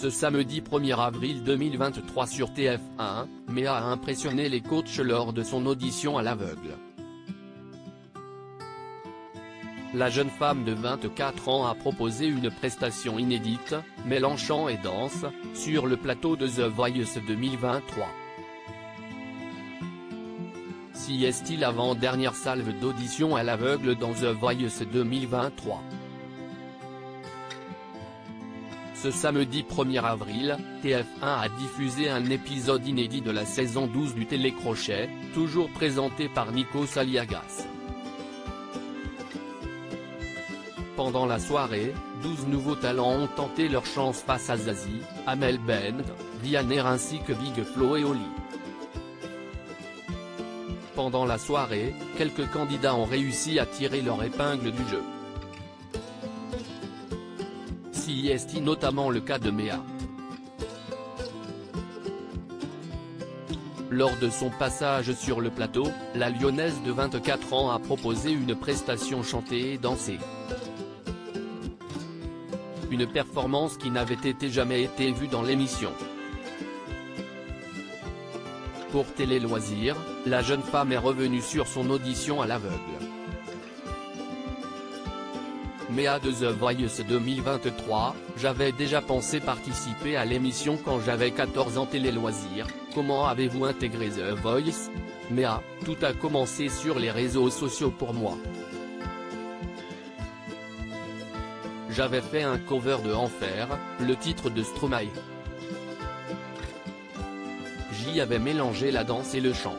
Ce samedi 1er avril 2023 sur TF1, Méa a impressionné les coachs lors de son audition à l'aveugle. La jeune femme de 24 ans a proposé une prestation inédite, mêlant chant et danse, sur le plateau de The Voice 2023. Si est-il l'avant-dernière salve d'audition à l'aveugle dans The Voice 2023. Ce samedi 1er avril, TF1 a diffusé un épisode inédit de la saison 12 du télécrochet, toujours présenté par Nikos Aliagas. Pendant la soirée, 12 nouveaux talents ont tenté leur chance face à Zazie, Amel Bent, Vianney ainsi que Big Flo et Oli. Pendant la soirée, quelques candidats ont réussi à tirer leur épingle du jeu. Si est notamment le cas de Méa. Lors de son passage sur le plateau, la Lyonnaise de 24 ans a proposé une prestation chantée et dansée. Une performance qui n'avait jamais été vue dans l'émission. Pour Télé Loisirs, la jeune femme est revenue sur son audition à l'aveugle. Méa de The Voice 2023, j'avais déjà pensé participer à l'émission quand j'avais 14 ans. Télé Loisirs, comment avez-vous intégré The Voice? Méa, tout a commencé sur les réseaux sociaux pour moi. J'avais fait un cover de Enfer, le titre de Stromae. J'y avais mélangé la danse et le chant.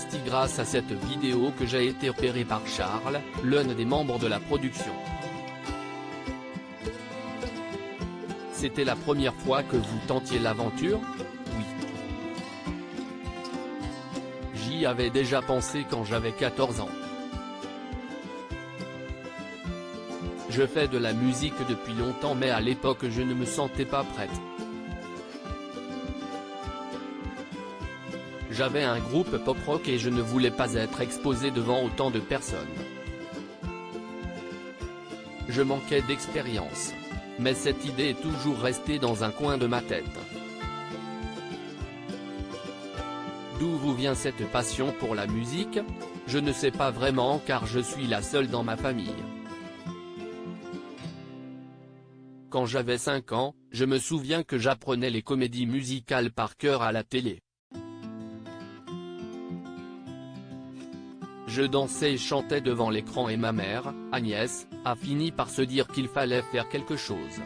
C'est grâce à cette vidéo que j'ai été repéré par Charles, l'un des membres de la production. C'était la première fois que vous tentiez l'aventure? Oui. J'y avais déjà pensé quand j'avais 14 ans. Je fais de la musique depuis longtemps mais à l'époque je ne me sentais pas prête. J'avais un groupe pop-rock et je ne voulais pas être exposé devant autant de personnes. Je manquais d'expérience. Mais cette idée est toujours restée dans un coin de ma tête. D'où vous vient cette passion pour la musique? Je ne sais pas vraiment car je suis la seule dans ma famille. Quand j'avais 5 ans, je me souviens que j'apprenais les comédies musicales par cœur à la télé. Je dansais et chantais devant l'écran et ma mère, Agnès, a fini par se dire qu'il fallait faire quelque chose.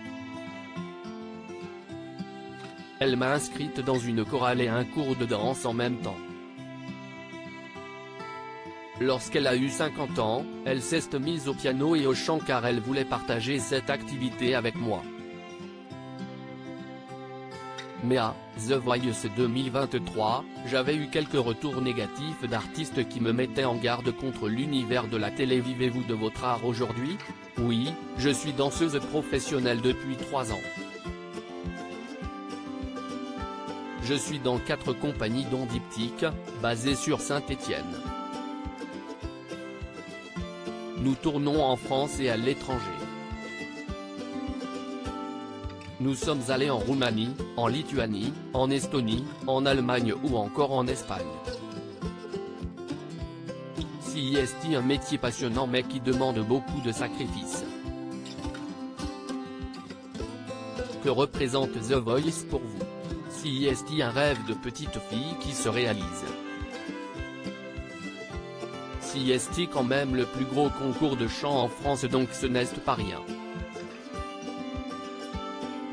Elle m'a inscrite dans une chorale et un cours de danse en même temps. Lorsqu'elle a eu 50 ans, elle s'est mise au piano et au chant car elle voulait partager cette activité avec moi. Méa, The Voice 2023, j'avais eu quelques retours négatifs d'artistes qui me mettaient en garde contre l'univers de la télé. Vivez-vous de votre art aujourd'hui? Oui, je suis danseuse professionnelle depuis 3 ans. Je suis dans 4 compagnies dont Diptyque, basée sur Saint-Étienne. Nous tournons en France et à l'étranger. Nous sommes allés en Roumanie, en Lituanie, en Estonie, en Allemagne ou encore en Espagne. C'est un métier passionnant mais qui demande beaucoup de sacrifices. Que représente The Voice pour vous? C'est un rêve de petite fille qui se réalise. C'est quand même le plus gros concours de chant en France donc ce n'est pas rien.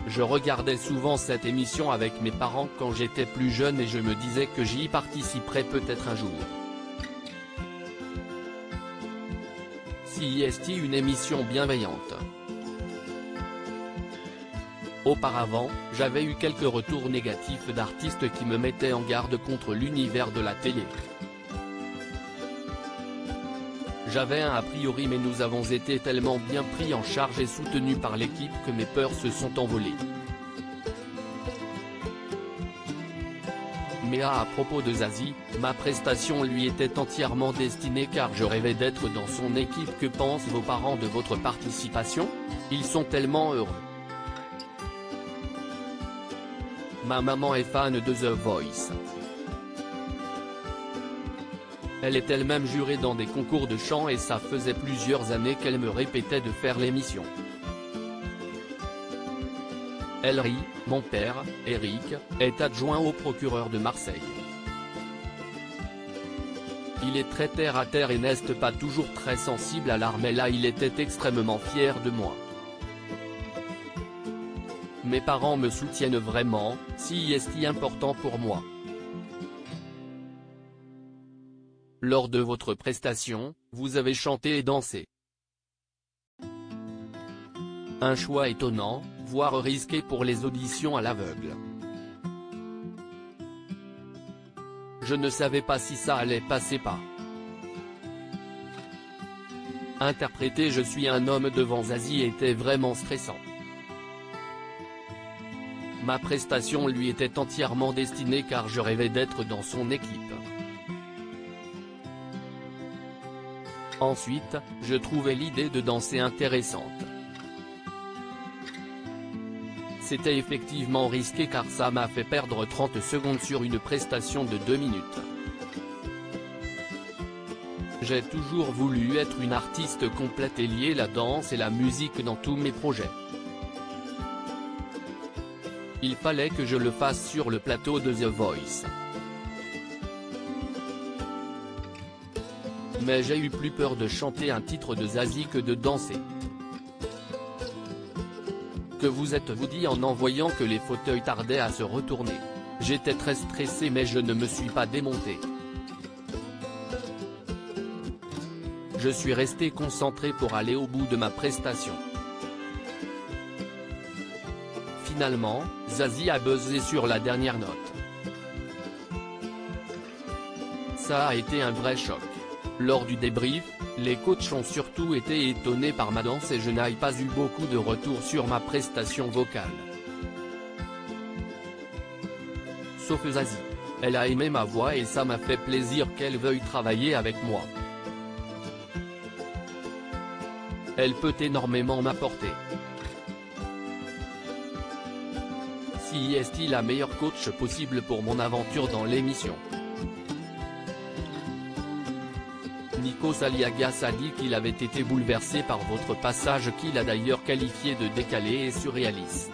Je regardais souvent cette émission avec mes parents quand j'étais plus jeune et je me disais que j'y participerais peut-être un jour. C'est une émission bienveillante. Auparavant, j'avais eu quelques retours négatifs d'artistes qui me mettaient en garde contre l'univers de la télé. J'avais un a priori mais nous avons été tellement bien pris en charge et soutenus par l'équipe que mes peurs se sont envolées. Mais à propos de Zazie, ma prestation lui était entièrement destinée car je rêvais d'être dans son équipe. Que pensent vos parents de votre participation? Ils sont tellement heureux. Ma maman est fan de The Voice. Elle est elle-même jurée dans des concours de chant et ça faisait plusieurs années qu'elle me répétait de faire l'émission. Elle rit. Mon père, Eric, est adjoint au procureur de Marseille. Il est très terre à terre et n'est pas toujours très sensible à l'art, mais là il était extrêmement fier de moi. Mes parents me soutiennent vraiment, si est important pour moi. Lors de votre prestation, vous avez chanté et dansé. Un choix étonnant, voire risqué pour les auditions à l'aveugle. Je ne savais pas si ça allait passer pas. Interpréter Je suis un homme devant Zazie était vraiment stressant. Ma prestation lui était entièrement destinée car je rêvais d'être dans son équipe. Ensuite, je trouvais l'idée de danser intéressante. C'était effectivement risqué car ça m'a fait perdre 30 secondes sur une prestation de 2 minutes. J'ai toujours voulu être une artiste complète et lier la danse et la musique dans tous mes projets. Il fallait que je le fasse sur le plateau de The Voice. Mais j'ai eu plus peur de chanter un titre de Zazie que de danser. Que vous êtes-vous dit en voyant que les fauteuils tardaient à se retourner? J'étais très stressé mais je ne me suis pas démonté. Je suis resté concentré pour aller au bout de ma prestation. Finalement, Zazie a buzzé sur la dernière note. Ça a été un vrai choc. Lors du débrief, les coachs ont surtout été étonnés par ma danse et je n'ai pas eu beaucoup de retours sur ma prestation vocale. Sauf Zazie. Elle a aimé ma voix et ça m'a fait plaisir qu'elle veuille travailler avec moi. Elle peut énormément m'apporter. Si est la meilleure coach possible pour mon aventure dans l'émission. Nikos Aliagas a dit qu'il avait été bouleversé par votre passage qu'il a d'ailleurs qualifié de décalé et surréaliste.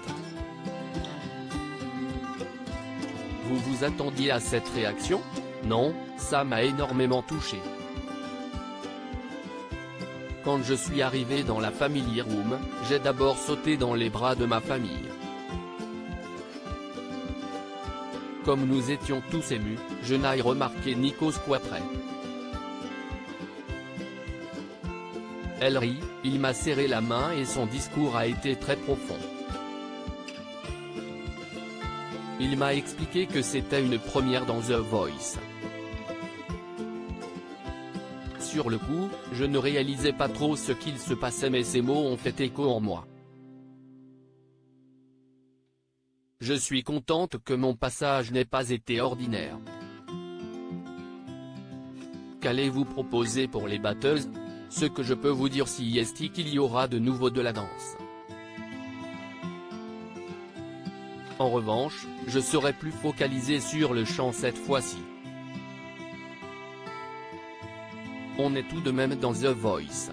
Vous vous attendiez à cette réaction? Non, ça m'a énormément touché. Quand je suis arrivé dans la Family Room, j'ai d'abord sauté dans les bras de ma famille. Comme nous étions tous émus, je n'ai remarqué Nikos qu'après. Elle rit, il m'a serré la main et son discours a été très profond. Il m'a expliqué que c'était une première dans The Voice. Sur le coup, je ne réalisais pas trop ce qu'il se passait mais ces mots ont fait écho en moi. Je suis contente que mon passage n'ait pas été ordinaire. Qu'allez-vous proposer pour les batteuses? Ce que je peux vous dire si est qu'il y aura de nouveau de la danse. En revanche, je serai plus focalisé sur le chant cette fois-ci. On est tout de même dans The Voice.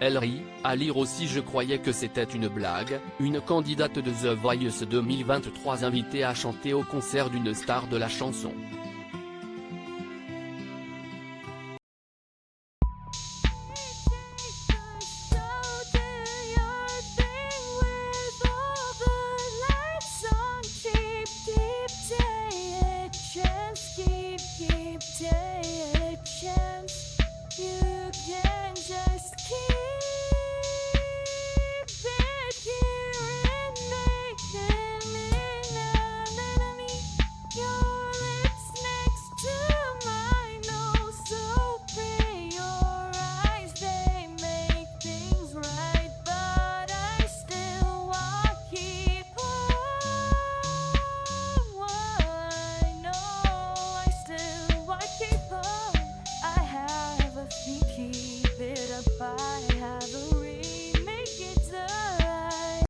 Elle rit, à lire aussi je croyais que c'était une blague, une candidate de The Voice 2023 invitée à chanter au concert d'une star de la chanson.